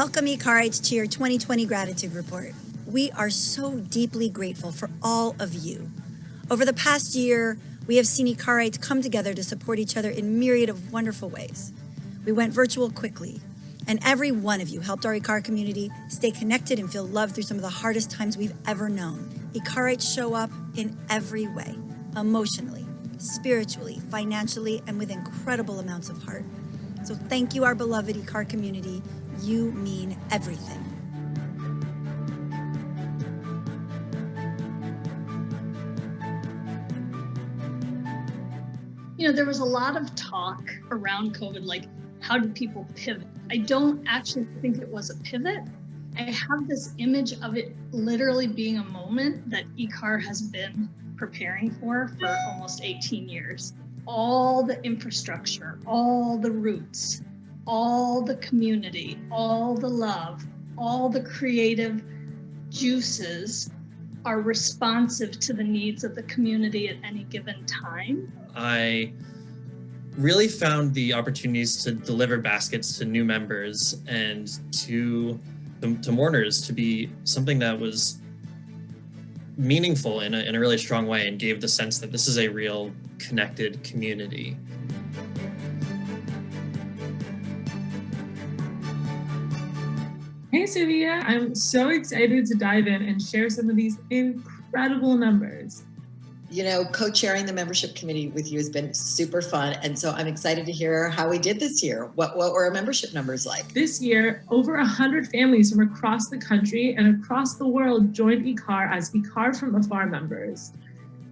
Welcome, eCarites, to your 2020 Gratitude Report. We are so deeply grateful for all of you. Over the past year, we have seen eCarites come together to support each other in myriad of wonderful ways. We went virtual quickly, and every one of you helped our eCar community stay connected and feel loved through some of the hardest times we've ever known. eCarites show up in every way, emotionally, spiritually, financially, and with incredible amounts of heart. So thank you, our beloved eCar community. You mean everything. You know, there was a lot of talk around COVID, like, how did people pivot? I don't actually think it was a pivot. I have this image of it literally being a moment that eCar has been preparing for almost 18 years. All the infrastructure, all the roots, all the community, all the love, all the creative juices are responsive to the needs of the community at any given time. I really found the opportunities to deliver baskets to new members and to mourners to be something that was meaningful in a really strong way and gave the sense that this is a real connected community. Hey, Sylvia, I'm so excited to dive in and share some of these incredible numbers. You know, co-chairing the membership committee with you has been super fun. And so I'm excited to hear how we did this year. What were our membership numbers like? This year, over 100 families from across the country and across the world joined eCar as eCar from Afar members.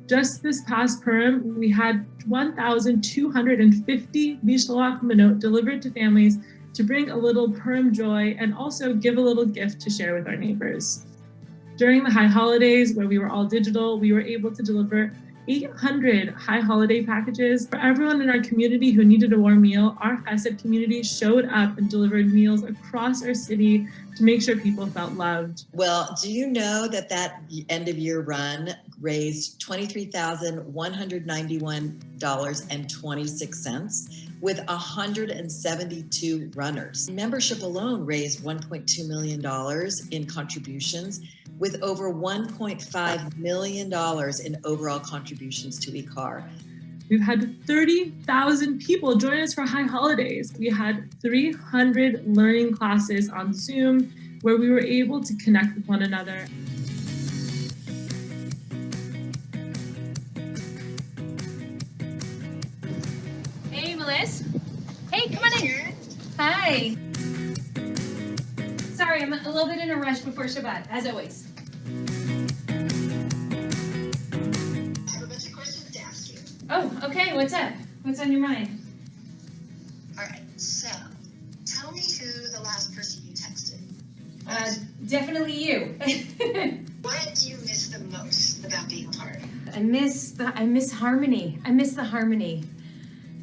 Just this past Purim, we had 1,250 Mishloach Manot delivered to families to bring a little Purim joy and also give a little gift to share with our neighbors. During the high holidays, where we were all digital, we were able to deliver 800 high holiday packages. For everyone in our community who needed a warm meal, our Chesed community showed up and delivered meals across our city to make sure people felt loved. Well, do you know that end of year run raised $23,191.26 with 172 runners? Membership alone raised $1.2 million in contributions, with over $1.5 million in overall contributions to eCar. We've had 30,000 people join us for high holidays. We had 300 learning classes on Zoom where we were able to connect with one another. Hey, Melissa. Hey, come on in. Hi. Sorry, I'm a little bit in a rush before Shabbat, as always. I have a bunch of questions to ask you. Oh, okay. What's up? What's on your mind? All right, so tell me who the last person you texted. Definitely you. What do you miss the most about being part? I miss harmony. I miss the harmony.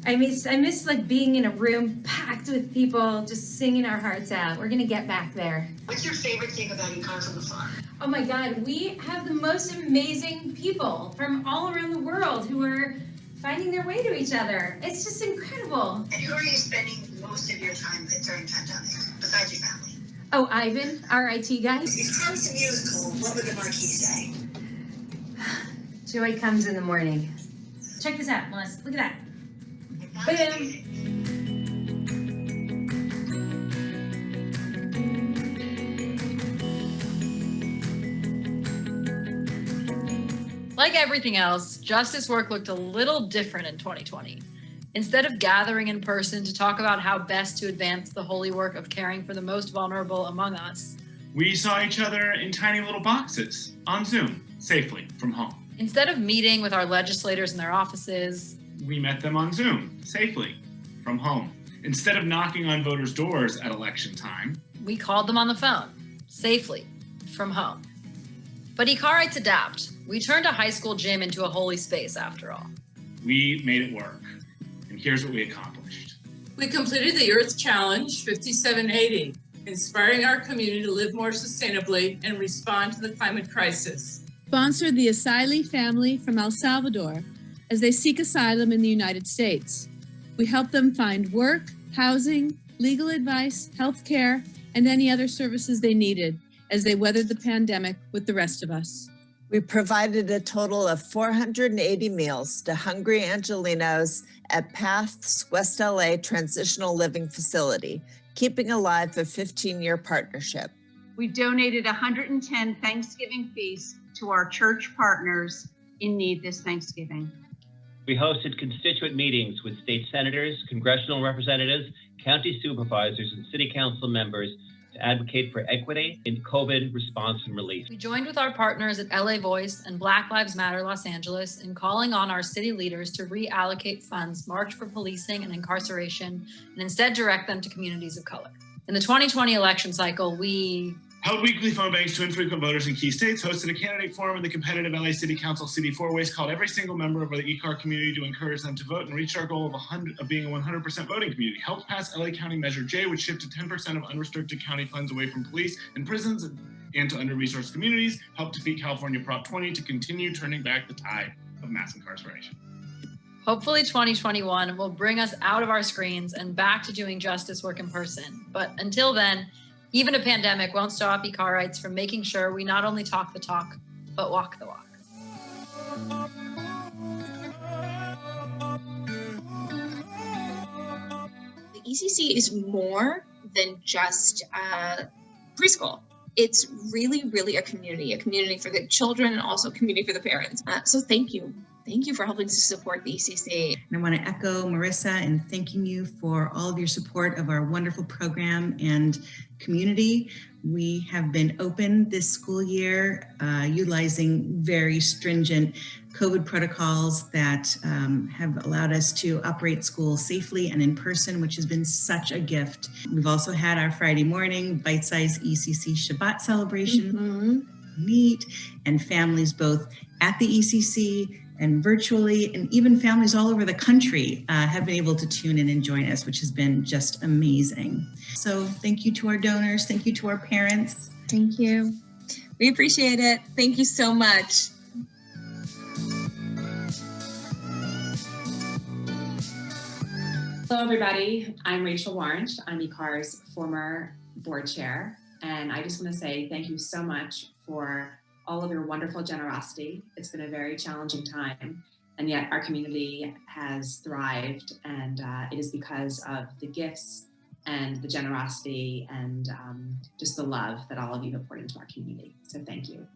I miss like being in a room packed with people just singing our hearts out. We're gonna get back there. What's your favorite thing about eCar from Afar? Oh my God, we have the most amazing people from all around the world who are finding their way to each other. It's just incredible. And who are you spending most of your time with during pandemic, besides your family? Oh, Ivan, our IT guy. If Carmen's a musical, what would the marquee say? Joy comes in the morning. Check this out, Melissa. Look at that. Boom. Like everything else, justice work looked a little different in 2020. Instead of gathering in person to talk about how best to advance the holy work of caring for the most vulnerable among us, we saw each other in tiny little boxes on Zoom, safely from home. Instead of meeting with our legislators in their offices, we met them on Zoom, safely from home. Instead of knocking on voters' doors at election time, we called them on the phone, safely from home. But eCarites adapt. We turned a high school gym into a holy space, after all. We made it work. And here's what we accomplished. We completed the Earth Challenge 5780, inspiring our community to live more sustainably and respond to the climate crisis. Sponsored the Asylee family from El Salvador as they seek asylum in the United States. We help them find work, housing, legal advice, health care, and any other services they needed as they weathered the pandemic with the rest of us. We provided a total of 480 meals to hungry Angelinos at Paths West LA Transitional Living Facility, keeping alive a 15-year partnership. We donated 110 Thanksgiving feasts to our church partners in need this Thanksgiving. We hosted constituent meetings with state senators, congressional representatives, county supervisors, and city council members to advocate for equity in COVID response and relief. We joined with our partners at LA Voice and Black Lives Matter Los Angeles in calling on our city leaders to reallocate funds marked for policing and incarceration and instead direct them to communities of color. In the 2020 election cycle, we held weekly phone banks to infrequent voters in key states, hosted a candidate forum in the competitive LA City Council City Four Ways, called every single member of the ECAR community to encourage them to vote, and reached our goal of being a 100% voting community. Helped pass LA County Measure J, which shifted 10% of unrestricted county funds away from police and prisons and to under-resourced communities. Helped defeat California Prop 20 to continue turning back the tide of mass incarceration. Hopefully 2021 will bring us out of our screens and back to doing justice work in person. But until then, even a pandemic won't stop ECARites from making sure we not only talk the talk, but walk the walk. The ECC is more than just preschool. It's really, really a community for the children and also a community for the parents. So thank you. Thank you for helping to support the ECC. And I want to echo Marissa in thanking you for all of your support of our wonderful program and community. We have been open this school year, utilizing very stringent COVID protocols that have allowed us to operate school safely and in person, which has been such a gift. We've also had our Friday morning bite-sized ECC Shabbat celebration, meet, and families both at the ECC and virtually, and even families all over the country have been able to tune in and join us, which has been just amazing. So thank you to our donors. Thank you to our parents. Thank you. We appreciate it. Thank you so much. Hello, everybody. I'm Rachel Warrench. I'm ECAR's former board chair. And I just want to say thank you so much for all of your wonderful generosity. It's been a very challenging time, and yet our community has thrived, and it is because of the gifts and the generosity and just the love that all of you have poured into our community. So thank you.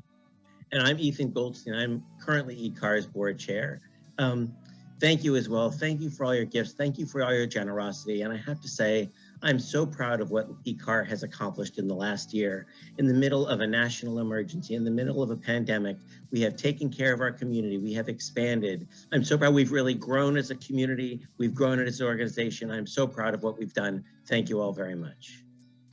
And I'm Ethan Goldstein. I'm currently ECAR's board chair. Thank you as well. Thank you for all your gifts. Thank you for all your generosity. And I have to say, I'm so proud of what ECAR has accomplished in the last year. In the middle of a national emergency, in the middle of a pandemic, we have taken care of our community. We have expanded. I'm so proud. We've really grown as a community. We've grown as an organization. I'm so proud of what we've done. Thank you all very much.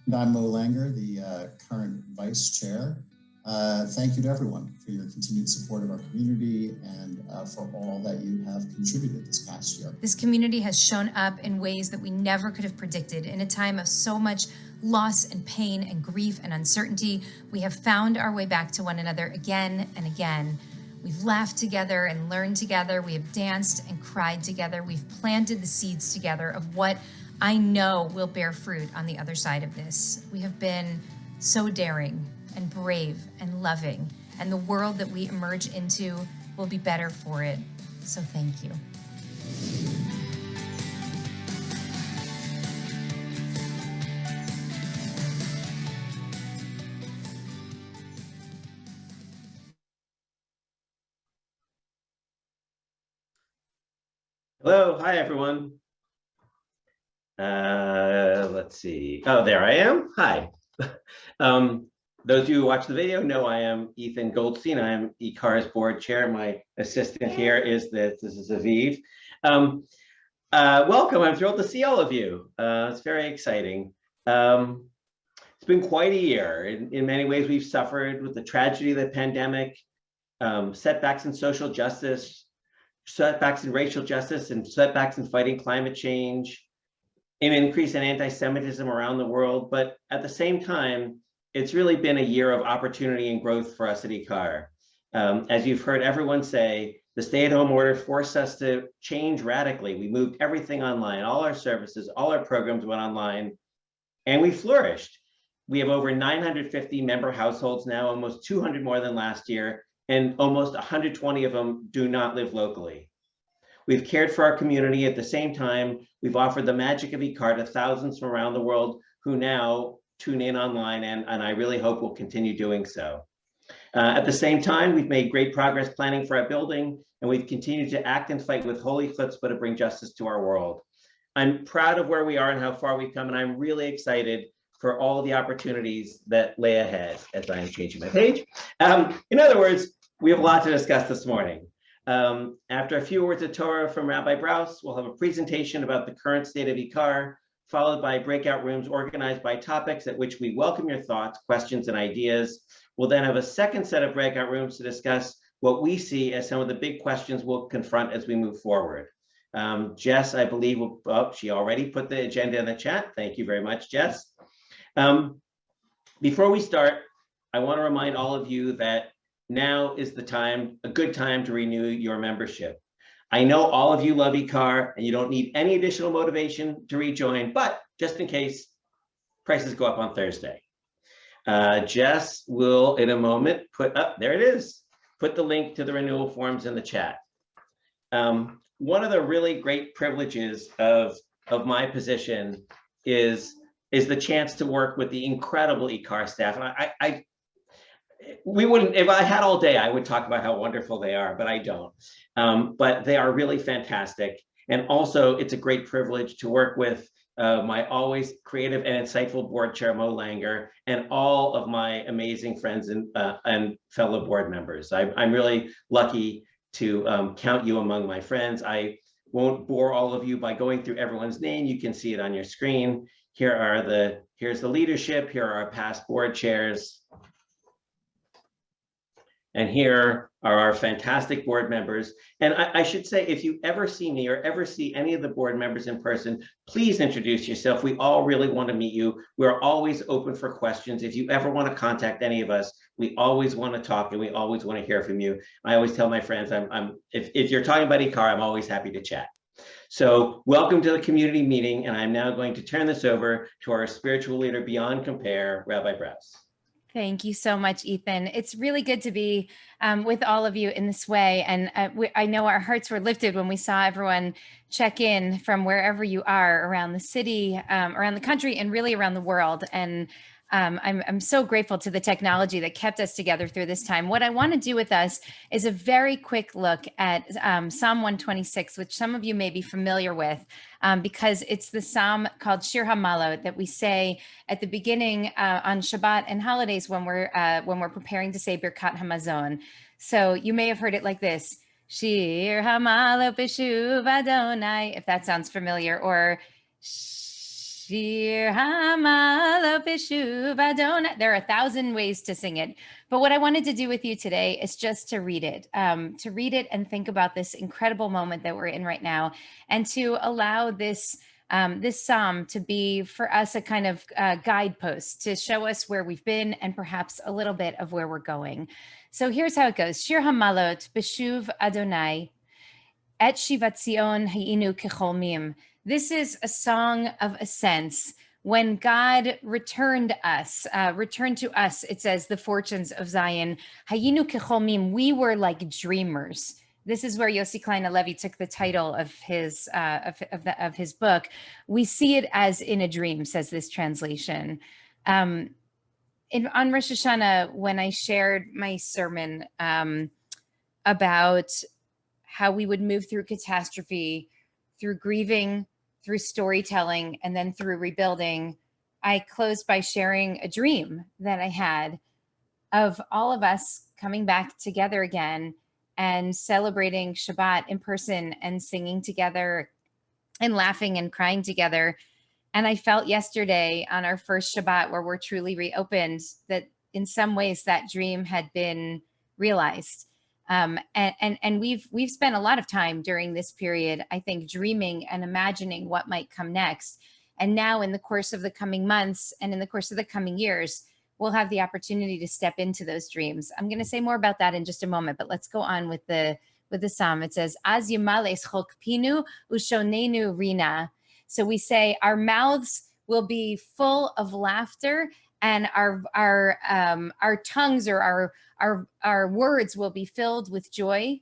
And I'm Mo Langer, the current vice chair. Thank you to everyone for your continued support of our community and for all that you have contributed this past year. This community has shown up in ways that we never could have predicted. In a time of so much loss and pain and grief and uncertainty, we have found our way back to one another again and again. We've laughed together and learned together. We have danced and cried together. We've planted the seeds together of what I know will bear fruit on the other side of this. We have been so daring and brave and loving, and the world that we emerge into will be better for it. So thank you. Hello, hi everyone. Let's see. Oh, there I am. Hi. Those of you who watch the video know I am Ethan Goldstein. I am ECAR's board chair. My assistant here is this is Aviv. Welcome. I'm thrilled to see all of you. It's very exciting. It's been quite a year. In many ways, we've suffered with the tragedy of the pandemic, setbacks in social justice, setbacks in racial justice, and setbacks in fighting climate change, an increase in anti-Semitism around the world. But at the same time, it's really been a year of opportunity and growth for us at ECAR. As you've heard everyone say, the stay-at-home order forced us to change radically. We moved everything online, all our services, all our programs went online, and we flourished. We have over 950 member households now, almost 200 more than last year, and almost 120 of them do not live locally. We've cared for our community. At the same time, we've offered the magic of IKAR to thousands from around the world who now tune in online, and I really hope we'll continue doing so. At the same time, we've made great progress planning for our building, and we've continued to act and fight with holy chutzpah to bring justice to our world. I'm proud of where we are and how far we've come, and I'm really excited for all the opportunities that lay ahead, as I am changing my page. In other words, we have a lot to discuss this morning. After a few words of Torah from Rabbi Brous, we'll have a presentation about the current state of IKAR, followed by breakout rooms organized by topics at which we welcome your thoughts, questions, and ideas. We'll then have a second set of breakout rooms to discuss what we see as some of the big questions we'll confront as we move forward. Jess, I believe, she already put the agenda in the chat. Thank you very much, Jess. Before we start, I want to remind all of you that now is the time, a good time to renew your membership. I know all of you love IKAR and you don't need any additional motivation to rejoin, but just in case, prices go up on Thursday. Jess will, in a moment, put up, there it is, put the link to the renewal forms in the chat. One of the really great privileges of my position is the chance to work with the incredible IKAR staff. And we wouldn't, if I had all day, I would talk about how wonderful they are, but I don't. But they are really fantastic. And also, it's a great privilege to work with my always creative and insightful board chair, Mo Langer, and all of my amazing friends and fellow board members. I'm really lucky to count you among my friends. I won't bore all of you by going through everyone's name. You can see it on your screen. Here's the leadership. Here are our past board chairs. And here are our fantastic board members. And I should say, if you ever see me or ever see any of the board members in person, please introduce yourself. We all really want to meet you. We're always open for questions. If you ever want to contact any of us, we always want to talk and we always want to hear from you. I always tell my friends, if you're talking about IKAR, I'm always happy to chat. So welcome to the community meeting. And I'm now going to turn this over to our spiritual leader beyond compare, Rabbi Brous. Thank you so much, Ethan. It's really good to be with all of you in this way. And I know our hearts were lifted when we saw everyone check in from wherever you are around the city, around the country, and really around the world. And I'm so grateful to the technology that kept us together through this time. What I want to do with us is a very quick look at Psalm 126, which some of you may be familiar with, because it's the psalm called Shir HaMalot that we say at the beginning on Shabbat and holidays when we're preparing to say Birkat Hamazon. So you may have heard it like this: Shir HaMalot B'Shuv Adonai, if that sounds familiar, or Shir HaMalot B'Shuv Adonai. There are 1,000 ways to sing it. But what I wanted to do with you today is just to read it and think about this incredible moment that we're in right now, and to allow this psalm to be for us a kind of guidepost to show us where we've been and perhaps a little bit of where we're going. So here's how it goes. Shir HaMalot B'Shuv Adonai, Et Shivat Zion Hayinu Kecholmim. This is a song of ascents. When God returned to us, it says, the fortunes of Zion. Hayinu Kecholmim, we were like dreamers. This is where Yossi Klein Halevi took the title of his book. We see it as in a dream, says this translation. On Rosh Hashanah, when I shared my sermon about how we would move through catastrophe, through grieving, through storytelling, and then through rebuilding, I closed by sharing a dream that I had of all of us coming back together again and celebrating Shabbat in person and singing together and laughing and crying together. And I felt yesterday on our first Shabbat, where we're truly reopened, that in some ways that dream had been realized. And we've spent a lot of time during this period, I think, dreaming and imagining what might come next. And now in the course of the coming months and in the course of the coming years, we'll have the opportunity to step into those dreams. I'm going to say more about that in just a moment, but let's go on with the psalm. It says, Az yimales chokpinu ushonenu rina. So we say our mouths will be full of laughter and our tongues or our words will be filled with joy.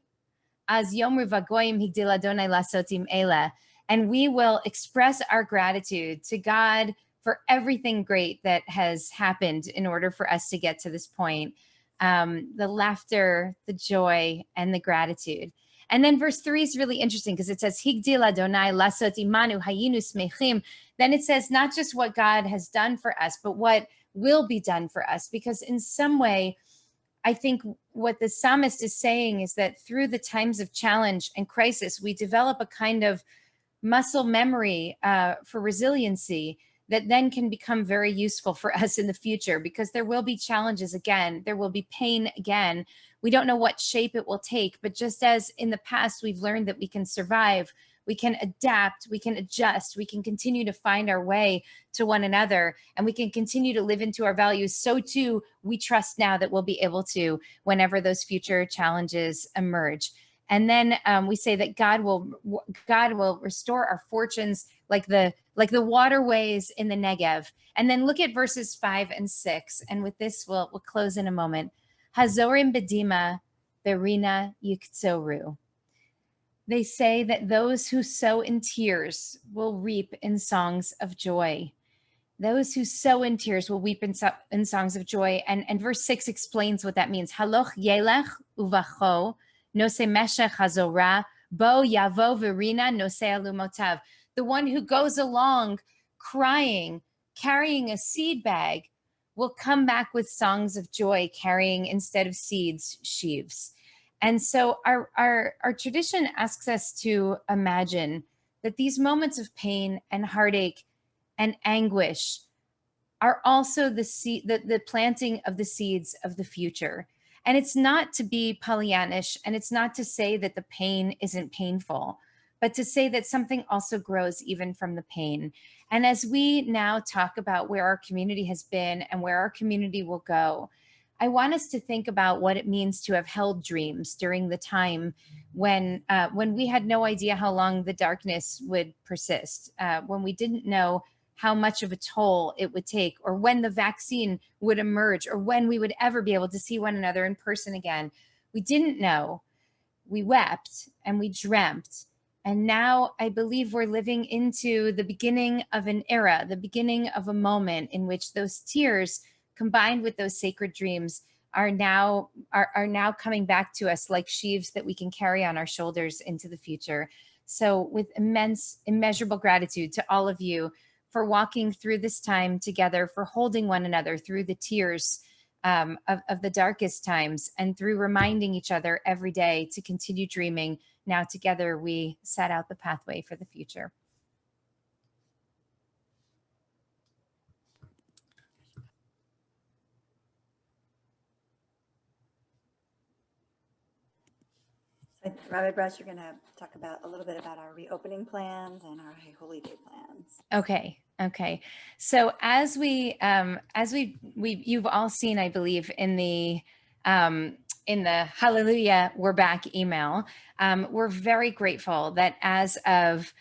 Az Yomru Vagoyim Higdil Adonai Lasotim Ela. And we will express our gratitude to God for everything great that has happened in order for us to get to this point. The laughter, the joy, and the gratitude. And then verse 3 is really interesting because it says, Higdil Adonai Lasot Imanu Hayinu Smechim. Then it says not just what God has done for us, but what will be done for us. Because in some way, I think what the psalmist is saying is that through the times of challenge and crisis, we develop a kind of muscle memory for resiliency that then can become very useful for us in the future, because there will be challenges again, there will be pain again. We don't know what shape it will take, but just as in the past, we've learned that we can survive, we can adapt, we can adjust, we can continue to find our way to one another, and we can continue to live into our values. So too, we trust now that we'll be able to whenever those future challenges emerge. And then we say that God will restore our fortunes like the waterways in the Negev. And then look at verses 5 and 6. And with this, we'll close in a moment. Hazorim bedima berina yiktzoru. They say that those who sow in tears will reap in songs of joy. Those who sow in tears will weep in songs of joy. And verse 6 explains what that means. Haloch yelech uvacho nose meshech hazorah bo yavo verina nose alumotav. The one who goes along crying, carrying a seed bag, will come back with songs of joy, carrying instead of seeds, sheaves. And so our tradition asks us to imagine that these moments of pain and heartache and anguish are also the planting of the seeds of the future. And it's not to be Pollyannish, and it's not to say that the pain isn't painful, but to say that something also grows even from the pain. And as we now talk about where our community has been and where our community will go, I want us to think about what it means to have held dreams during the time when we had no idea how long the darkness would persist, when we didn't know how much of a toll it would take, or when the vaccine would emerge, or when we would ever be able to see one another in person again. We didn't know. We wept and we dreamt. And now I believe we're living into the beginning of an era, the beginning of a moment in which those tears combined with those sacred dreams are now coming back to us like sheaves that we can carry on our shoulders into the future. So with immeasurable gratitude to all of you for walking through this time together, for holding one another through the tears of the darkest times, and through reminding each other every day to continue dreaming. Now together we set out the pathway for the future. Rabbi Brush, you're going to talk about a little bit about our reopening plans and our High Holy Day plans. Okay. So as you've all seen, I believe, in the Hallelujah, we're back email, we're very grateful that as of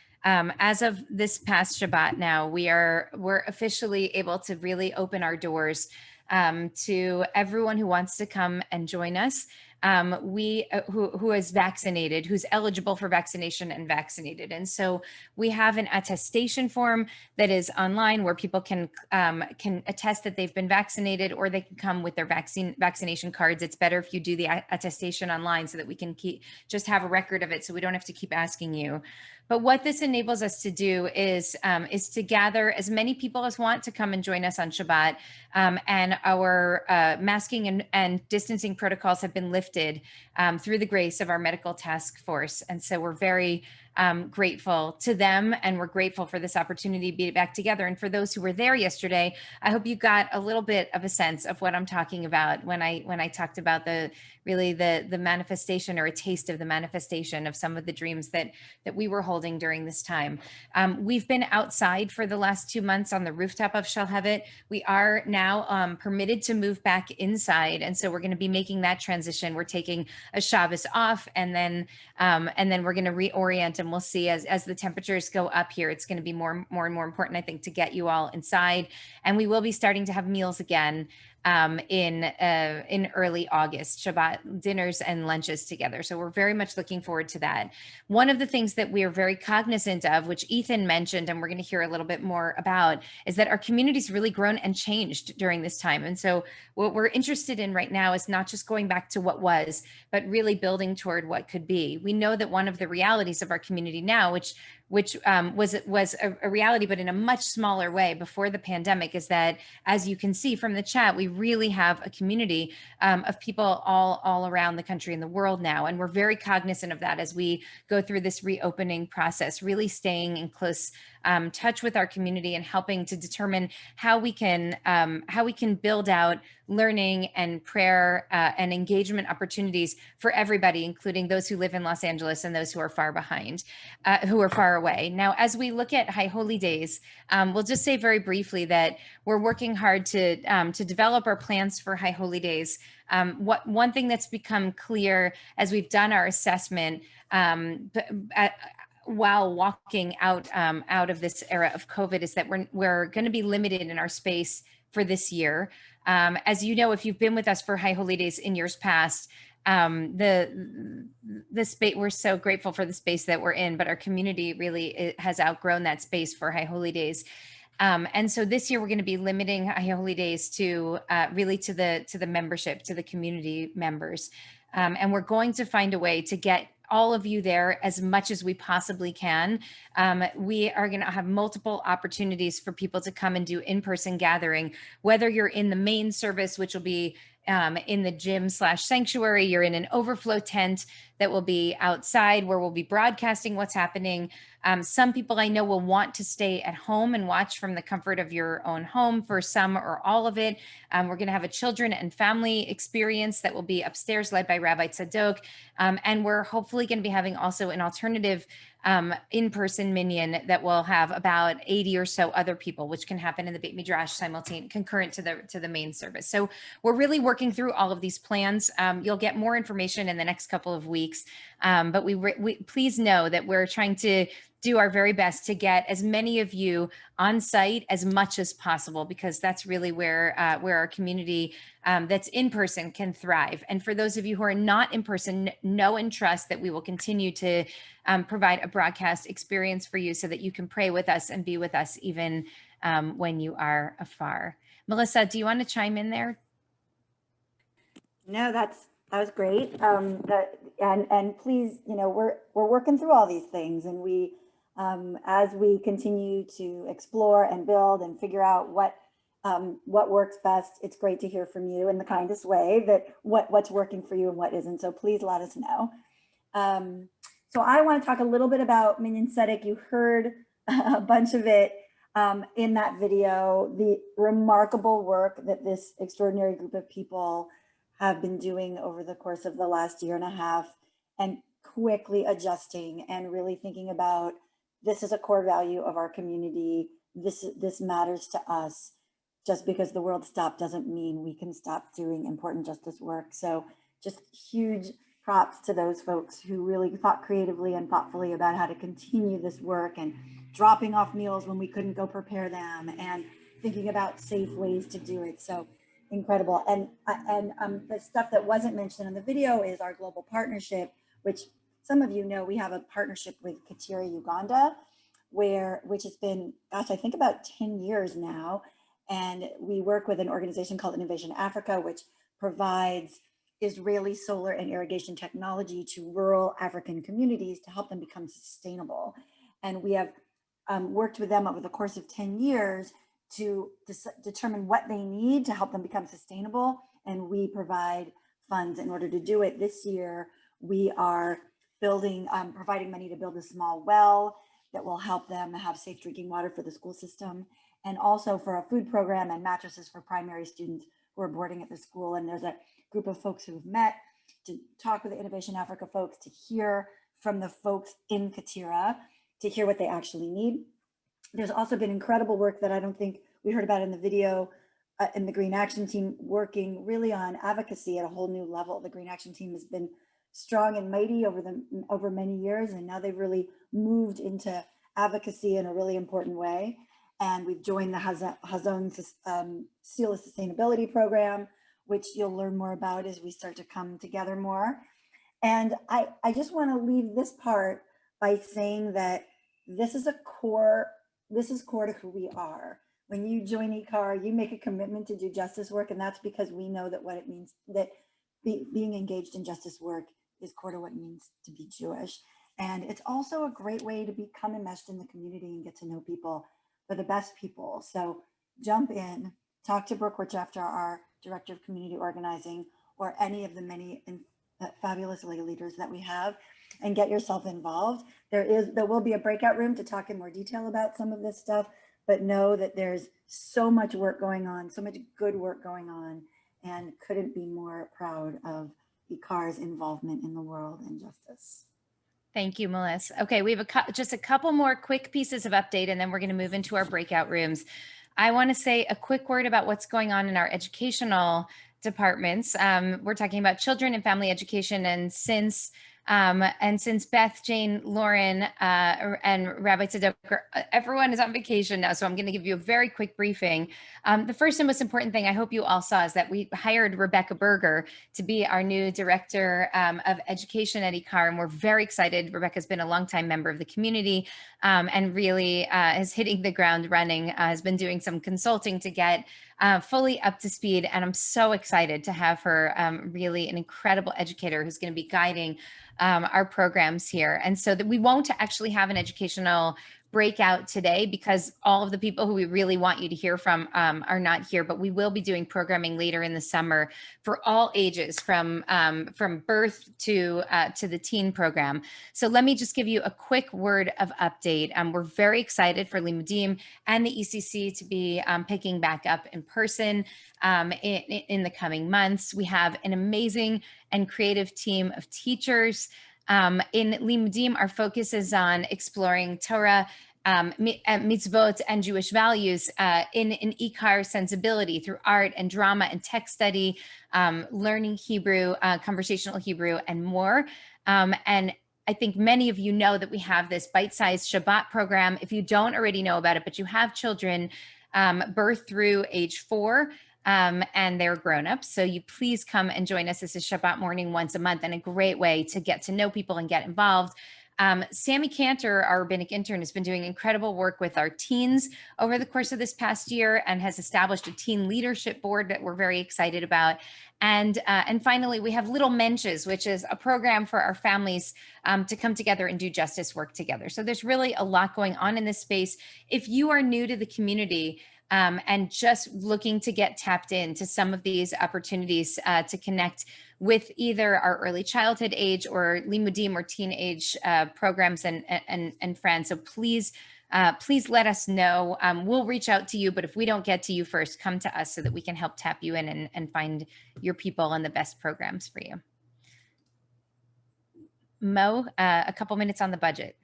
this past Shabbat now, we're officially able to really open our doors to everyone who wants to come and join us. Who is vaccinated, who's eligible for vaccination and vaccinated. And so we have an attestation form that is online where people can attest that they've been vaccinated, or they can come with their vaccination cards. It's better if you do the attestation online so that we can just have a record of it, so we don't have to keep asking you. But what this enables us to do is to gather as many people as want to come and join us on Shabbat. And our masking and distancing protocols have been lifted through the grace of our medical task force. And so we're very grateful to them, and we're grateful for this opportunity to be back together. And for those who were there yesterday, I hope you got a little bit of a sense of what I'm talking about when I talked about the manifestation, or a taste of the manifestation of some of the dreams that we were holding during this time. We've been outside for the last 2 months on the rooftop of Shalhevet. We are now permitted to move back inside, and so we're going to be making that transition. We're taking a Shabbos off, and then we're going to reorient, and and we'll see as the temperatures go up here, it's going to be more and more important, I think, to get you all inside. And we will be starting to have meals again in early August, Shabbat dinners and lunches together. So we're very much looking forward to that. One of the things that we are very cognizant of, which Ethan mentioned, and we're going to hear a little bit more about, is that our community's really grown and changed during this time. And so what we're interested in right now is not just going back to what was, but really building toward what could be. We know that one of the realities of our community now, which was a reality, but in a much smaller way before the pandemic, is that, as you can see from the chat, we really have a community of people all around the country and the world now. And we're very cognizant of that as we go through this reopening process, really staying in close touch with our community and helping to determine how we can build out learning and prayer and engagement opportunities for everybody, including those who live in Los Angeles and those who are far behind, who are far away. Now, as we look at High Holy Days, we'll just say very briefly that we're working hard to develop our plans for High Holy Days. One thing that's become clear as we've done our assessment while walking out of this era of COVID is that we're going to be limited in our space for this year. As you know, if you've been with us for High Holy Days in years past, the space, we're so grateful for the space that we're in, but our community really has outgrown that space for High Holy Days. And so this year we're going to be limiting High Holy Days to really to the membership, to the community members. And we're going to find a way to get all of you there as much as we possibly can. We are going to have multiple opportunities for people to come and do in-person gathering, whether you're in the main service, which will be in the gym/sanctuary, you're in an overflow tent that will be outside where we'll be broadcasting what's happening. Some people I know will want to stay at home and watch from the comfort of your own home for some or all of it. We're going to have a children and family experience that will be upstairs led by Rabbi Tzadok. And we're hopefully going to be having also an alternative in-person minyan that will have about 80 or so other people, which can happen in the Beit Midrash concurrent to the main service. So we're really working through all of these plans. You'll get more information in the next couple of weeks, but we please know that we're trying to do our very best to get as many of you on site as much as possible, because that's really where our community that's in person can thrive. And for those of you who are not in person, know and trust that we will continue to provide a broadcast experience for you so that you can pray with us and be with us even when you are afar. Melissa, do you want to chime in there? No, that was great. And please, we're working through all these things, and we, as we continue to explore and build and figure out what works best, it's great to hear from you in the kindest way that what's working for you and what isn't. So please let us know. So I want to talk a little bit about Minyan Tzedek. You heard a bunch of it in that video, the remarkable work that this extraordinary group of people have been doing over the course of the last year and a half, and quickly adjusting and really thinking about, this is a core value of our community. This matters to us. Just because the world stopped doesn't mean we can stop doing important justice work. So just huge props to those folks who really thought creatively and thoughtfully about how to continue this work, and dropping off meals when we couldn't go prepare them, and thinking about safe ways to do it. So incredible. And the stuff that wasn't mentioned in the video is our global partnership, which some of you know we have a partnership with Katira Uganda, which has been, gosh, I think about 10 years now. And we work with an organization called Innovation Africa, which provides Israeli solar and irrigation technology to rural African communities to help them become sustainable. And we have worked with them over the course of 10 years to determine what they need to help them become sustainable. And we provide funds in order to do it. This year, we are providing money to build a small well that will help them have safe drinking water for the school system, and also for a food program and mattresses for primary students who are boarding at the school. And there's a group of folks who have met to talk with the Innovation Africa folks, to hear from the folks in Katira, to hear what they actually need. There's also been incredible work that I don't think we heard about in the video in the Green Action Team, working really on advocacy at a whole new level. The Green Action Team has been strong and mighty over many years, and now they've really moved into advocacy in a really important way. And we've joined the Hazon Seal of Sustainability program, which you'll learn more about as we start to come together more. And I just want to leave this part by saying that this is core to who we are. When you join ICAR, you make a commitment to do justice work, and that's because we know that what it means, that being engaged in justice work is core to what it means to be Jewish. And it's also a great way to become enmeshed in the community and get to know people, but the best people. So jump in, talk to Brooke Wirtschafter, our Director of Community Organizing, or any of the many fabulous lay leaders that we have, and get yourself involved. There will be a breakout room to talk in more detail about some of this stuff, but know that there's so much work going on, so much good work going on, and couldn't be more proud of ICAR's involvement in the world and justice. Thank you, Melissa. Okay, we have just a couple more quick pieces of update, and then we're going to move into our breakout rooms. I want to say a quick word about what's going on in our educational departments. We're talking about children and family education, and since Beth, Jane, Lauren, and Rabbi Tzadok, everyone is on vacation now, so I'm going to give you a very quick briefing. The first and most important thing I hope you all saw is that we hired Rebecca Berger to be our new Director of Education at ICAR, and we're very excited. Rebecca's been a longtime member of the community and really is hitting the ground running, has been doing some consulting to get fully up to speed, and I'm so excited to have her, really an incredible educator who's going to be guiding our programs here. And so that we won't actually have an educational breakout today because all of the people who we really want you to hear from are not here, but we will be doing programming later in the summer for all ages, from birth to the teen program. So let me just give you a quick word of update. We're very excited for Limudim and the ECC to be picking back up in person in the coming months. We have an amazing and creative team of teachers. In Limudim, our focus is on exploring Torah, mitzvot, and Jewish values in ICAR sensibility through art and drama and tech study, learning Hebrew, conversational Hebrew, and more. And I think many of you know that we have this bite-sized Shabbat program. If you don't already know about it, but you have children birth through age 4, and they're grown-ups. So you please come and join us. This is Shabbat morning once a month, and a great way to get to know people and get involved. Sammy Cantor, our rabbinic intern, has been doing incredible work with our teens over the course of this past year and has established a teen leadership board that we're very excited about. And finally, we have Little Mensches, which is a program for our families to come together and do justice work together. So there's really a lot going on in this space. If you are new to the community, and just looking to get tapped into some of these opportunities to connect with either our early childhood age or Limudim or teenage programs and friends. So please let us know. We'll reach out to you, but if we don't get to you first, come to us so that we can help tap you in and find your people and the best programs for you. Mo, a couple minutes on the budget.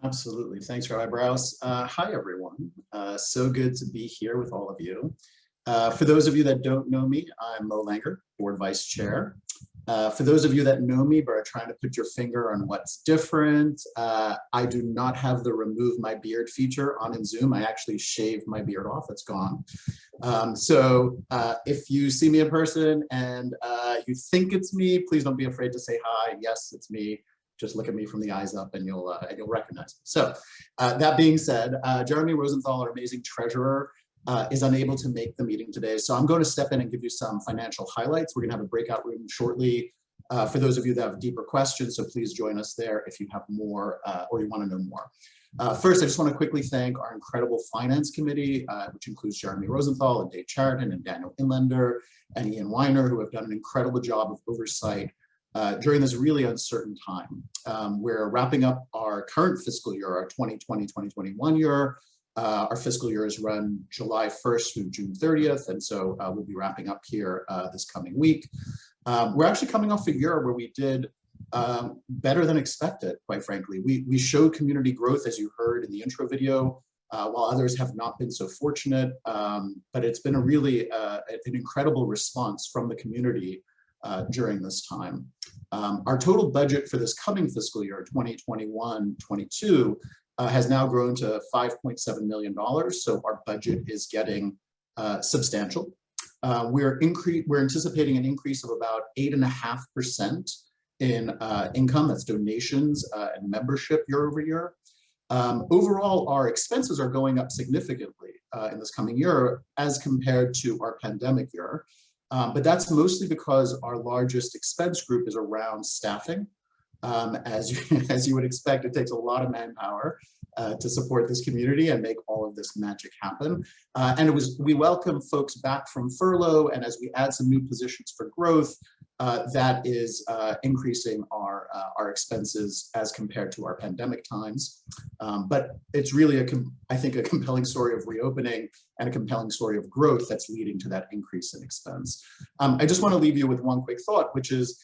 Absolutely. Thanks, Rabbi Brous. Hi, everyone. So good to be here with all of you. For those of you that don't know me, I'm Mo Langer, Board Vice Chair. For those of you that know me but are trying to put your finger on what's different, I do not have the remove my beard feature on in Zoom. I actually shaved my beard off. It's gone. So if you see me in person and you think it's me, please don't be afraid to say hi. Yes, it's me. Just look at me from the eyes up and you'll recognize me. So that being said, Jeremy Rosenthal, our amazing treasurer, is unable to make the meeting today. So I'm going to step in and give you some financial highlights. We're going to have a breakout room shortly for those of you that have deeper questions. So please join us there if you have more or you want to know more. First, I just want to quickly thank our incredible finance committee, which includes Jeremy Rosenthal and Dave Chariton and Daniel Inlander and Ian Weiner, who have done an incredible job of oversight during this really uncertain time. We're wrapping up our current fiscal year, our 2020-2021 year. Our fiscal year is run July 1st through June 30th, and so we'll be wrapping up here this coming week. We're actually coming off a year where we did better than expected, quite frankly. We showed community growth, as you heard in the intro video, while others have not been so fortunate, but it's been a really an incredible response from the community during this time. Our total budget for this coming fiscal year, 2021-22, has now grown to $5.7 million. So our budget is getting substantial. We're anticipating an increase of about 8.5% in income, that's donations and membership year over year. Overall, our expenses are going up significantly in this coming year as compared to our pandemic year. But that's mostly because our largest expense group is around staffing. As you would expect, it takes a lot of manpower to support this community and make all of this magic happen. And we welcome folks back from furlough, and as we add some new positions for growth, that is increasing our expenses as compared to our pandemic times. But it's really, I think, a compelling story of reopening and a compelling story of growth that's leading to that increase in expense. I just want to leave you with one quick thought, which is,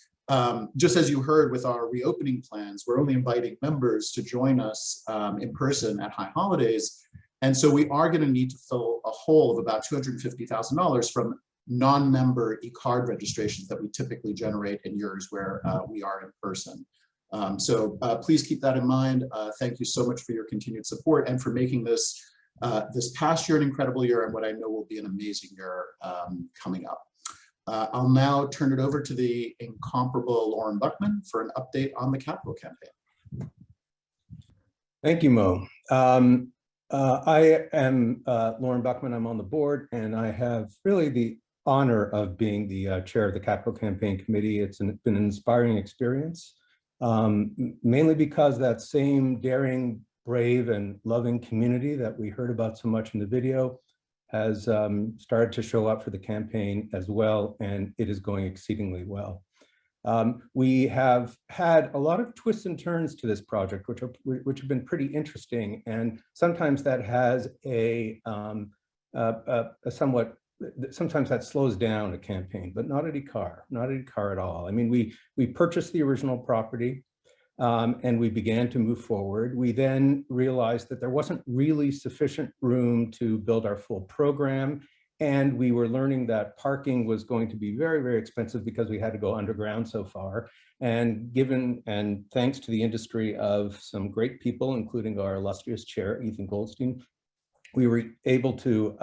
just as you heard with our reopening plans, we're only inviting members to join us in person at High Holidays. And so we are going to need to fill a hole of about $250,000 from non-member e-card registrations that we typically generate in years where we are in person. So please keep that in mind. Thank you so much for your continued support and for making this past year an incredible year and what I know will be an amazing year coming up. I'll now turn it over to the incomparable Lauren Buckman for an update on the capital campaign. Thank you, Mo. I am Lauren Buckman. I'm on the board, and I have really the honor of being the chair of the Capital Campaign Committee. It's been an inspiring experience, mainly because that same daring, brave, and loving community that we heard about so much in the video has started to show up for the campaign as well, and it is going exceedingly well. We have had a lot of twists and turns to this project, which have been pretty interesting, and sometimes that has sometimes that slows down a campaign, but not at ICAR at all. I mean, we purchased the original property, and we began to move forward. We then realized that there wasn't really sufficient room to build our full program. And we were learning that parking was going to be very, very expensive because we had to go underground so far. And thanks to the industry of some great people, including our illustrious chair, Ethan Goldstein, we were able to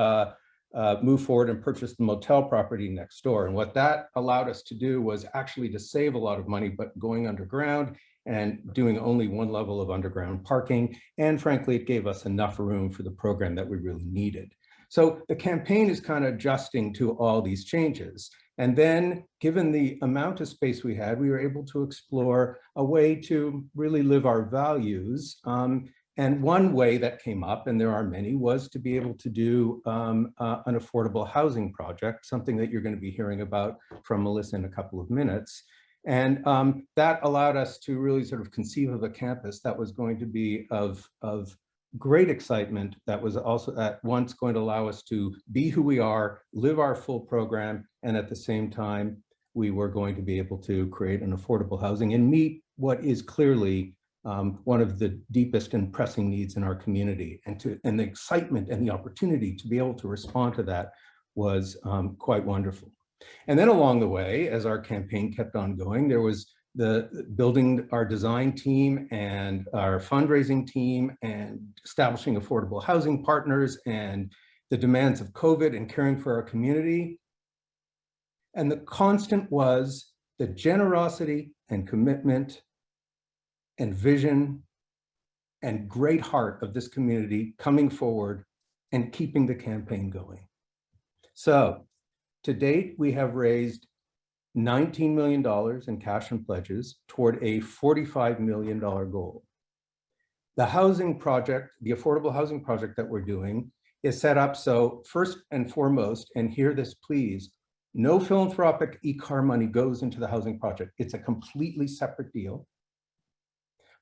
move forward and purchase the motel property next door. And what that allowed us to do was actually to save a lot of money, but going underground and doing only one level of underground parking. And frankly, it gave us enough room for the program that we really needed. So the campaign is kind of adjusting to all these changes. And then given the amount of space we had, we were able to explore a way to really live our values. And one way that came up, and there are many, was to be able to do an affordable housing project, something that you're going to be hearing about from Melissa in a couple of minutes. And that allowed us to really sort of conceive of a campus that was going to be of great excitement, that was also at once going to allow us to be who we are, live our full program, and at the same time, we were going to be able to create an affordable housing and meet what is clearly one of the deepest and pressing needs in our community. And the excitement and the opportunity to be able to respond to that was quite wonderful. And then along the way, as our campaign kept on going, there was the building our design team and our fundraising team and establishing affordable housing partners and the demands of COVID and caring for our community. And the constant was the generosity and commitment and vision and great heart of this community coming forward and keeping the campaign going. So to date, we have raised $19 million in cash and pledges toward a $45 million goal. The housing project, the affordable housing project that we're doing, is set up so first and foremost, and hear this please, no philanthropic ICAR money goes into the housing project. It's a completely separate deal.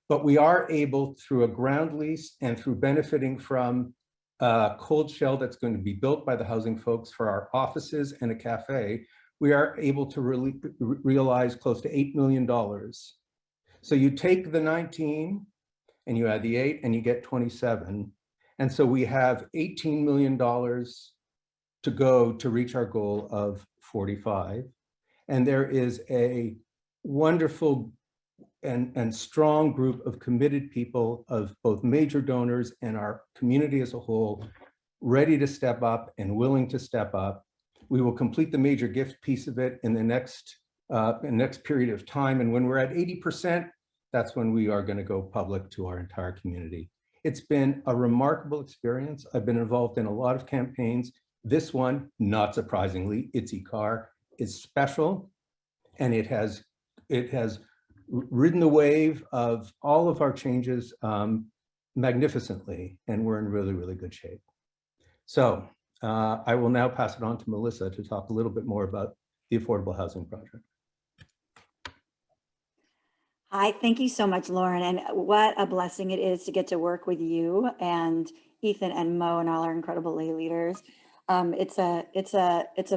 But we are able, through a ground lease and through benefiting from a cold shell that's going to be built by the housing folks for our offices and a cafe, we are able to really realize close to $8 million. So you take the 19 and you add the 8 and you get 27. And so we have $18 million to go to reach our goal of 45. And there is a wonderful and strong group of committed people, of both major donors and our community as a whole, ready to step up and willing to step up. We will complete the major gift piece of it in the next period of time. And when we're at 80%, that's when we are going to go public to our entire community. It's been a remarkable experience. I've been involved in a lot of campaigns. This one, not surprisingly, It's eCar, is special, and it has ridden the wave of all of our changes magnificently, and we're in really, really good shape. So I will now pass it on to Melissa to talk a little bit more about the Affordable Housing Project. Hi, thank you so much, Lauren. And what a blessing it is to get to work with you and Ethan and Mo and all our incredible lay leaders. It's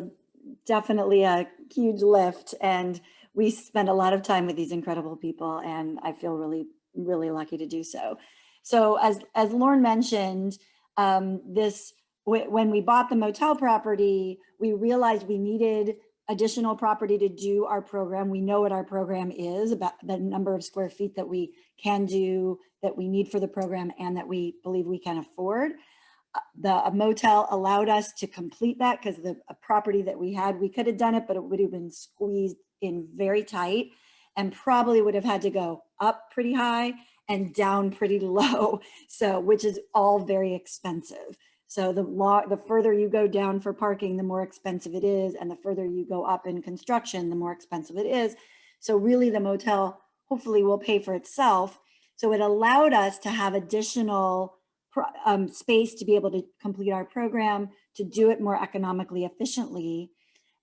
definitely a huge lift, and we spend a lot of time with these incredible people, and I feel really, really lucky to do so. So as Lauren mentioned, when we bought the motel property, we realized we needed additional property to do our program. We know what our program is, about the number of square feet that we can do, that we need for the program, and that we believe we can afford. The motel allowed us to complete that, because the property that we had, we could have done it, but it would have been squeezed in very tight and probably would have had to go up pretty high and down pretty low. So, which is all very expensive. So the further you go down for parking, the more expensive it is. And the further you go up in construction, the more expensive it is. So really the motel hopefully will pay for itself. So it allowed us to have additional space to be able to complete our program, to do it more economically efficiently.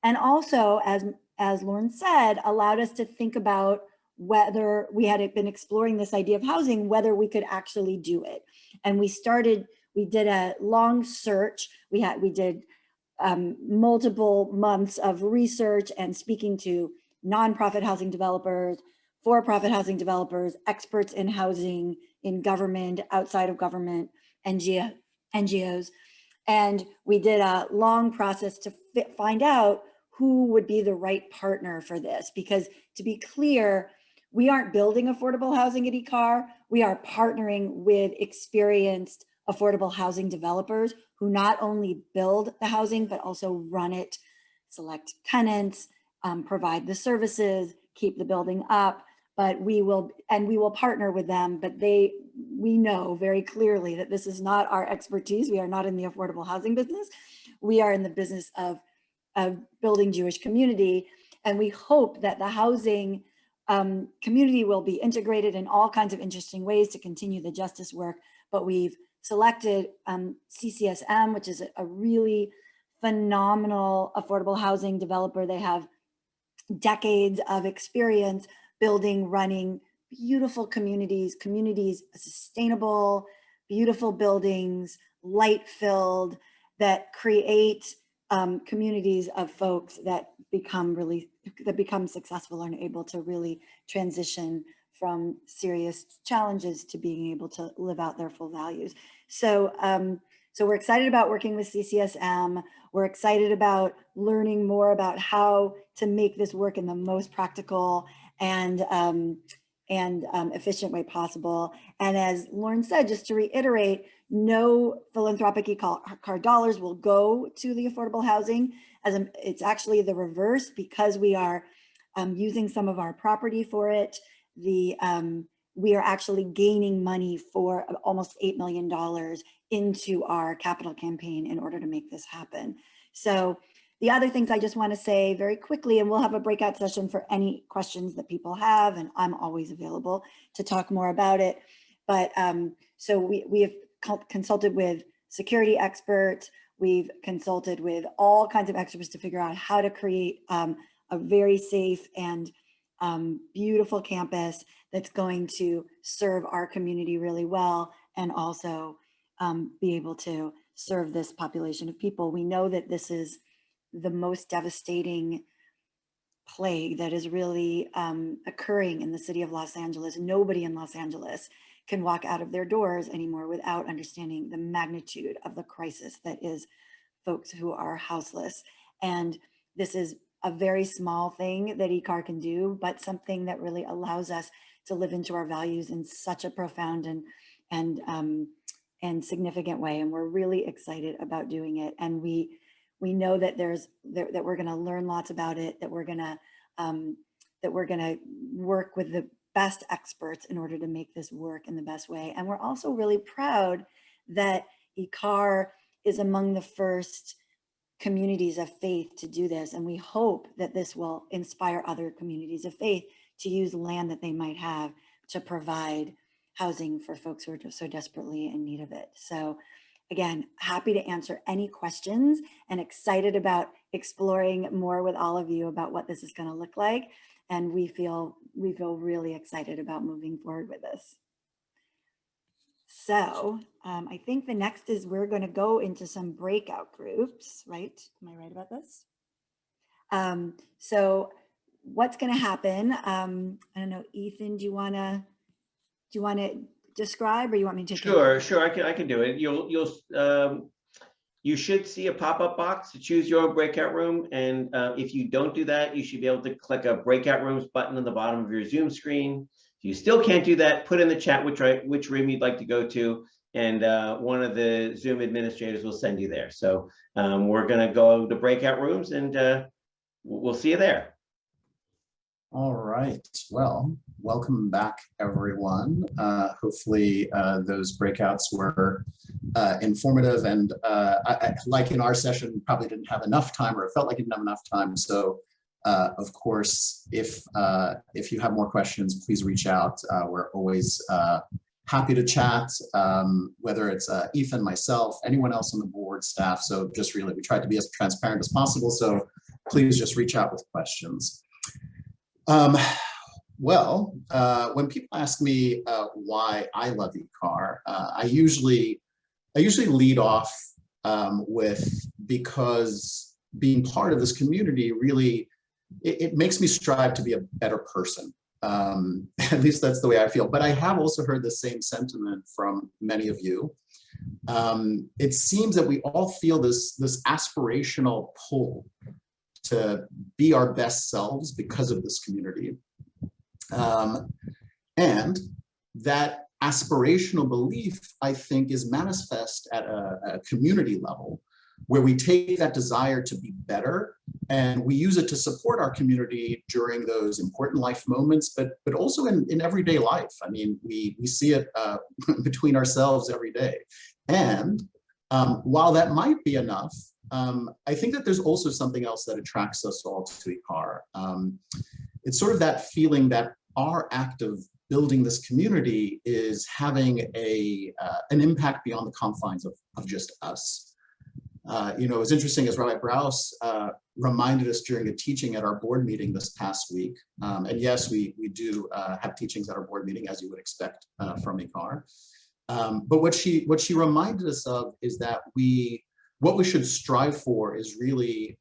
And also, as Lauren said, allowed us to think about whether we had been exploring this idea of housing, whether we could actually do it. And we did a long search. We did multiple months of research and speaking to nonprofit housing developers, for-profit housing developers, experts in housing, in government, outside of government, NGOs. And we did a long process to find out who would be the right partner for this. Because to be clear, we aren't building affordable housing at eCar. We are partnering with experienced affordable housing developers who not only build the housing, but also run it, select tenants, provide the services, keep the building up. But we will partner with them, but we know very clearly that this is not our expertise. We are not in the affordable housing business. We are in the business of building Jewish community. And we hope that the housing community will be integrated in all kinds of interesting ways to continue the justice work. But we've selected CCSM, which is a really phenomenal affordable housing developer. They have decades of experience building, running beautiful communities, sustainable, beautiful buildings, light-filled, that create communities of folks that become successful and able to really transition from serious challenges to being able to live out their full values. So, so we're excited about working with CCSM. We're excited about learning more about how to make this work in the most practical and efficient way possible. And as Lauren said, just to reiterate, no philanthropic eCar dollars will go to the affordable housing. It's actually the reverse, because we are using some of our property for it. We are actually gaining money for almost $8 million into our capital campaign in order to make this happen. So the other things I just want to say very quickly, and we'll have a breakout session for any questions that people have, and I'm always available to talk more about it. But so we have consulted with security experts. We've consulted with all kinds of experts to figure out how to create a very safe and beautiful campus that's going to serve our community really well, and also be able to serve this population of people. We know that this is the most devastating plague that is really occurring in the city of Los Angeles. Nobody in Los Angeles can walk out of their doors anymore without understanding the magnitude of the crisis that is folks who are houseless. And this is a very small thing that eCar can do, but something that really allows us to live into our values in such a profound and significant way. And we're really excited about doing it. And we know that that we're going to learn lots about it, that we're going to work with the best experts in order to make this work in the best way. And we're also really proud that eCar is among the first communities of faith to do this. And we hope that this will inspire other communities of faith to use land that they might have to provide housing for folks who are just so desperately in need of it. So again, happy to answer any questions and excited about exploring more with all of you about what this is going to look like. And we feel really excited about moving forward with this. So I think the next is we're going to go into some breakout groups, right? Am I right about this? So what's going to happen? I don't know, Ethan, do you want to describe, or you want me to take it? Sure. I can do it. You should see a pop-up box to choose your breakout room, and if you don't do that, you should be able to click a breakout rooms button on the bottom of your Zoom screen. If you still can't do that, put in the chat which room you'd like to go to, and one of the Zoom administrators will send you there. So we're going to go to breakout rooms, and we'll see you there. All right. Well, welcome back, everyone. Hopefully those breakouts were informative, and like in our session, probably didn't have enough time, or it felt like it didn't have enough time. So of course, if you have more questions, please reach out. We're always happy to chat, whether it's Ethan, myself, anyone else on the board, staff. So just really, we tried to be as transparent as possible. So please just reach out with questions. Well, when people ask me why I love eCar, I usually lead off with, because being part of this community really, it makes me strive to be a better person. At least that's the way I feel. But I have also heard the same sentiment from many of you. It seems that we all feel this aspirational pull to be our best selves because of this community. And that aspirational belief, I think, is manifest at a community level, where we take that desire to be better and we use it to support our community during those important life moments, but also in everyday life. I mean, we see it between ourselves every day. And while that might be enough, I think that there's also something else that attracts us all to eCar. It's sort of that feeling that our act of building this community is having an impact beyond the confines of just us. It was interesting, as Rabbi Brous reminded us during a teaching at our board meeting this past week. And yes, we do have teachings at our board meeting, as you would expect from eCar. But what she reminded us of is that what we should strive for is really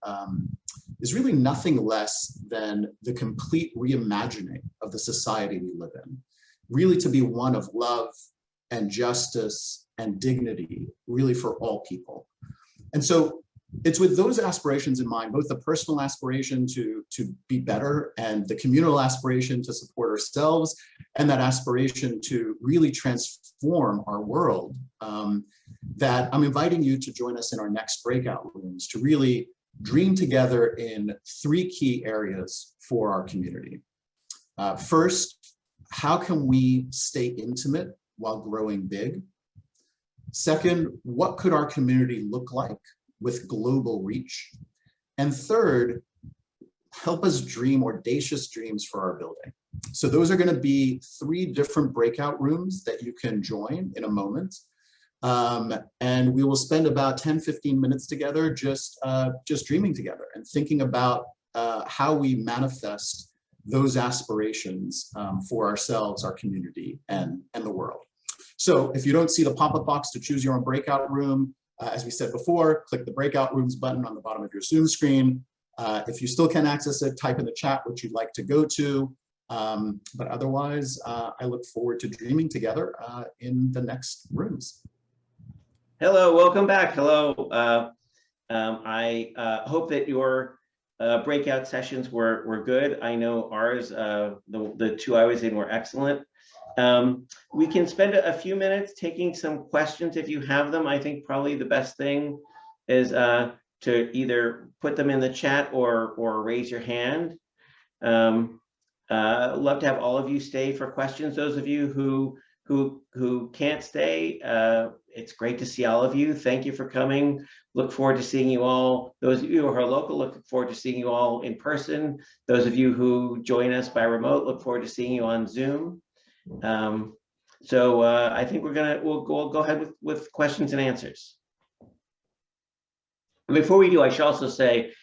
nothing less than the complete reimagining of the society we live in. Really to be one of love and justice and dignity, really for all people. And so it's with those aspirations in mind, both the personal aspiration to be better and the communal aspiration to support ourselves, and that aspiration to really transform our world, that I'm inviting you to join us in our next breakout rooms to really dream together in 3 key areas for our community. First, how can we stay intimate while growing big? Second, what could our community look like with global reach? And third, help us dream audacious dreams for our building. So those are going to be 3 different breakout rooms that you can join in a moment. And we will spend about 10-15 minutes together just dreaming together and thinking about how we manifest those aspirations for ourselves, our community, and the world. So if you don't see the pop-up box to choose your own breakout room, as we said before, click the breakout rooms button on the bottom of your Zoom screen. If you still can't access it, type in the chat what you'd like to go to. But otherwise, I look forward to dreaming together in the next rooms. Hello, welcome back. Hello. I hope that your breakout sessions were good. I know ours, the two I was in, were excellent. We can spend a few minutes taking some questions if you have them. I think probably the best thing is to either put them in the chat or raise your hand. Love to have all of you stay for questions. Those of you who can't stay, it's great to see all of you. Thank you for coming. Look forward to seeing you all. Those of you who are local, look forward to seeing you all in person. Those of you who join us by remote, look forward to seeing you on Zoom. I think we'll go ahead with questions and answers. Before we do, I should also say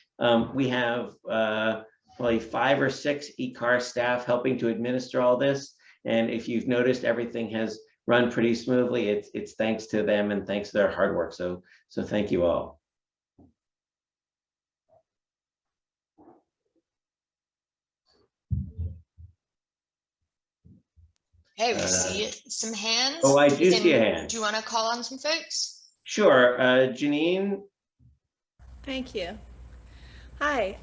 we have probably 5 or 6 ICAR staff helping to administer all this. And if you've noticed, everything has run pretty smoothly. It's thanks to them and thanks to their hard work. So thank you all. Hey, we see some hands. Oh, I do see a hand. Do you want to call on some folks? Sure, Janine. Thank you. Hi.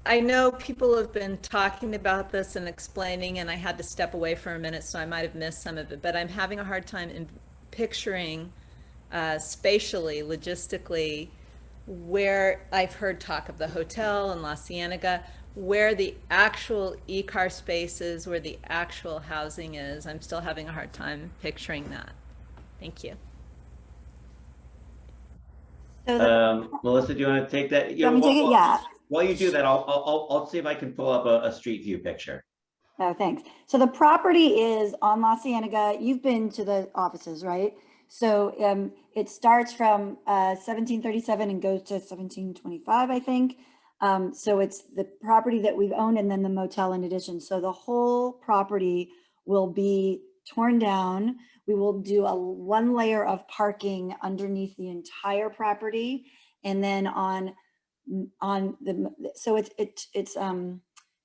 I know people have been talking about this and explaining, and I had to step away for a minute, so I might have missed some of it, but I'm having a hard time in picturing spatially, logistically, where I've heard talk of the hotel in La Cienega, where the actual ICAR space is, where the actual housing is. I'm still having a hard time picturing that. Thank you. Melissa, do you want to take that? You want me to take it? Yeah. While you do that, I'll see if I can pull up a street view picture. Oh, thanks. So the property is on La Cienega. You've been to the offices, right? So it starts from 1737 and goes to 1725, I think. So it's the property that we've owned and then the motel in addition. So the whole property will be torn down. We will do one layer of parking underneath the entire property, and then so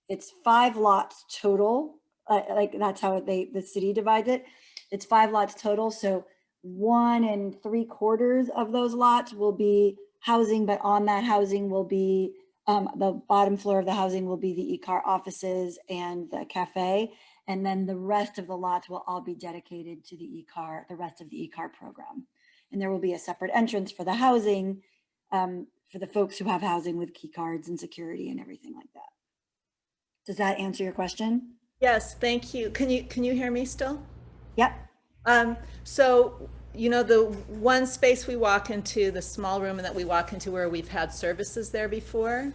it's 5 lots total. Like that's how the city divides it. It's 5 lots total. So 1 3/4 of those lots will be housing, but on that housing will be the bottom floor of the housing will be the ICAR offices and the cafe. And then the rest of the lots will all be dedicated to the rest of the ICAR program. And there will be a separate entrance for the housing, for the folks who have housing with key cards and security and everything like that. Does that answer your question? Yes, thank you. Can you hear me still? Yep. So, you know, the one space we walk into, the small room that we walk into where we've had services there before,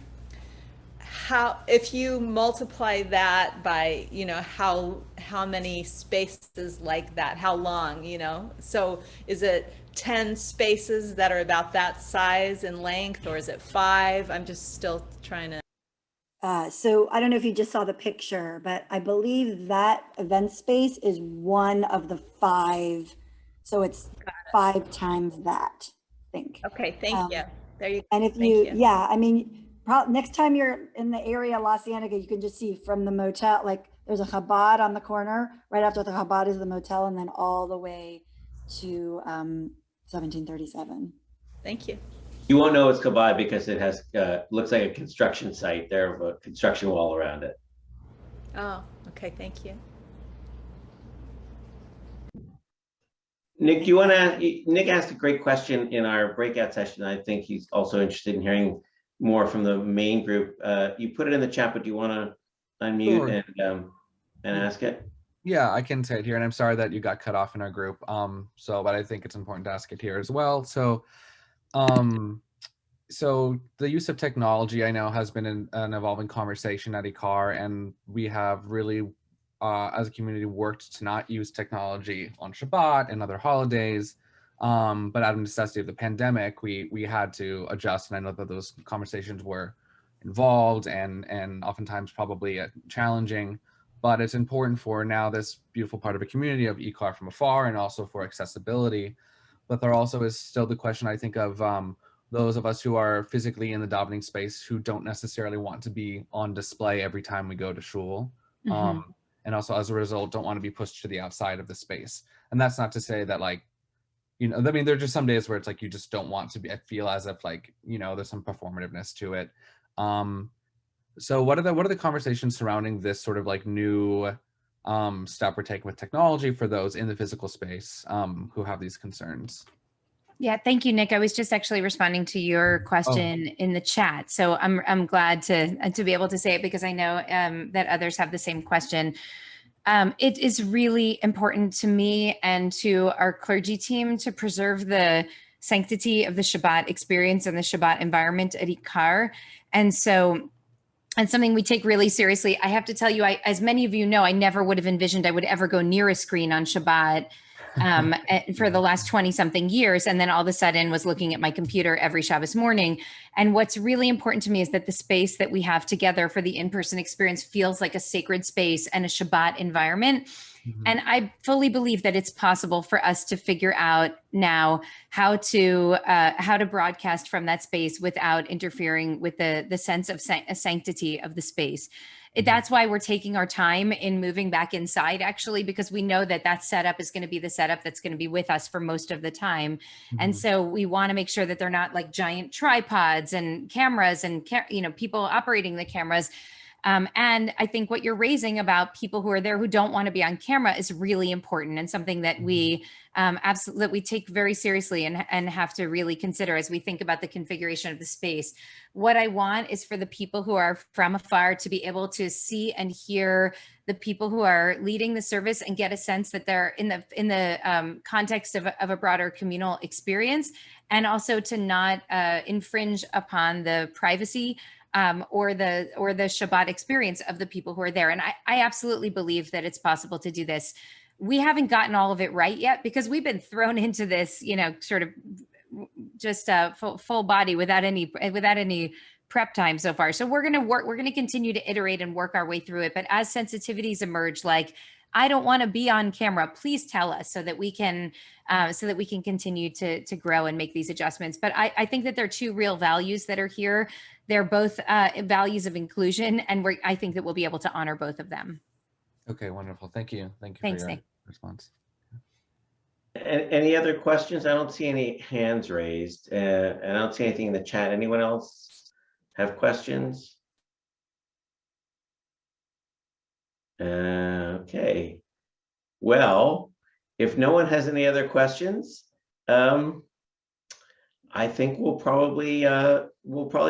if you multiply that by, you know, how many spaces like that, how long, you know, so is it 10 spaces that are about that size and length, or is it 5? I'm just still trying to. So I don't know if you just saw the picture, but I believe that event space is one of the 5. So it's 5 times that, I think. Okay, thank you. There you go. And if yeah, I mean, next time you're in the area, La Cienega, you can just see from the motel, like there's a Chabad on the corner. Right after the Chabad is the motel, and then all the way to 1737. Thank you. You won't know it's Chabad because it has looks like a construction site. There have a construction wall around it. Oh, okay, thank you. Nick, do you want to? Nick asked a great question in our breakout session. I think he's also interested in hearing more from the main group. You put it in the chat, but do you want to unmute and ask it? Yeah, I can say it here, and I'm sorry that you got cut off in our group. But I think it's important to ask it here as well. So the use of technology, I know, has been an evolving conversation at ICAR, and we have really, as a community, worked to not use technology on Shabbat and other holidays. But out of necessity of the pandemic, we had to adjust, and I know that those conversations were involved and oftentimes probably challenging. But it's important for now this beautiful part of a community of ICAR from afar, and also for accessibility. But there also is still the question, I think, of those of us who are physically in the davening space who don't necessarily want to be on display every time we go to shul. Mm-hmm. And also as a result, don't want to be pushed to the outside of the space. And that's not to say that, like, you know, I mean, there are just some days where it's like, you just don't want to be, I feel as if, like, you know, there's some performativeness to it. So what are the conversations surrounding this sort of like new step we're taking with technology for those in the physical space who have these concerns? Yeah, thank you, Nick. I was just actually responding to your question in the chat. So I'm glad to be able to say it because I know that others have the same question. It is really important to me and to our clergy team to preserve the sanctity of the Shabbat experience and the Shabbat environment at IKAR. And so, and something we take really seriously. I have to tell you, as many of you know, I never would have envisioned I would ever go near a screen on Shabbat for the last 20 something years. And then all of a sudden was looking at my computer every Shabbos morning. And what's really important to me is that the space that we have together for the in-person experience feels like a sacred space and a Shabbat environment. And I fully believe that it's possible for us to figure out now how to broadcast from that space without interfering with the sense of sanctity of the space. That's why we're taking our time in moving back inside, actually, because we know that that setup is going to be the setup that's going to be with us for most of the time. And so we want to make sure that they're not like giant tripods and cameras and people operating the cameras. And I think what you're raising about people who are there who don't want to be on camera is really important and something that we absolutely that we take very seriously and have to really consider as we think about the configuration of the space. What I want is for the people who are from afar to be able to see and hear the people who are leading the service and get a sense that they're in the context of a broader communal experience, and also to not infringe upon the privacy or the Shabbat experience of the people who are there. And I absolutely believe that it's possible to do this. We haven't gotten all of it right yet because we've been thrown into this, sort of just full body without any prep time so far. So we're going to continue to iterate and work our way through it. But as sensitivities emerge, like, I don't want to be on camera, please tell us so that we can continue to grow and make these adjustments. But I think that there are two real values that are here. They're both values of inclusion, and I think that we'll be able to honor both of them. Okay, wonderful. Thank you. Thanks, for your Nick. response. Any other questions? I don't see any hands raised, and I don't see anything in the chat. Anyone else have questions? Okay. Well, if no one has any other questions, I think we'll probably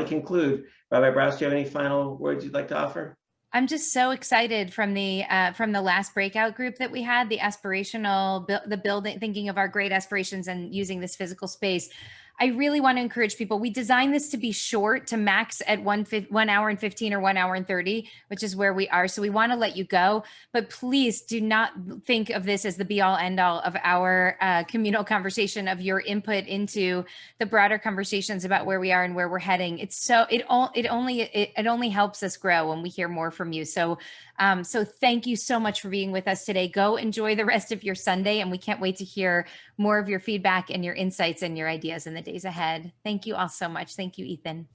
conclude. Rabbi Brous, do you have any final words you'd like to offer? I'm just so excited from the last breakout group that we had, the aspirational, the building, thinking of our great aspirations and using this physical space. I really want to encourage people. We designed this to be short, to max at 1 hour and 15 or 1 hour and 30, which is where we are. So we want to let you go, but please do not think of this as the be all end all of our communal conversation, of your input into the broader conversations about where we are and where we're heading. It only helps us grow when we hear more from you. So thank you so much for being with us today. Go enjoy the rest of your Sunday, and we can't wait to hear more of your feedback and your insights and your ideas in the days ahead. Thank you all so much. Thank you, Ethan.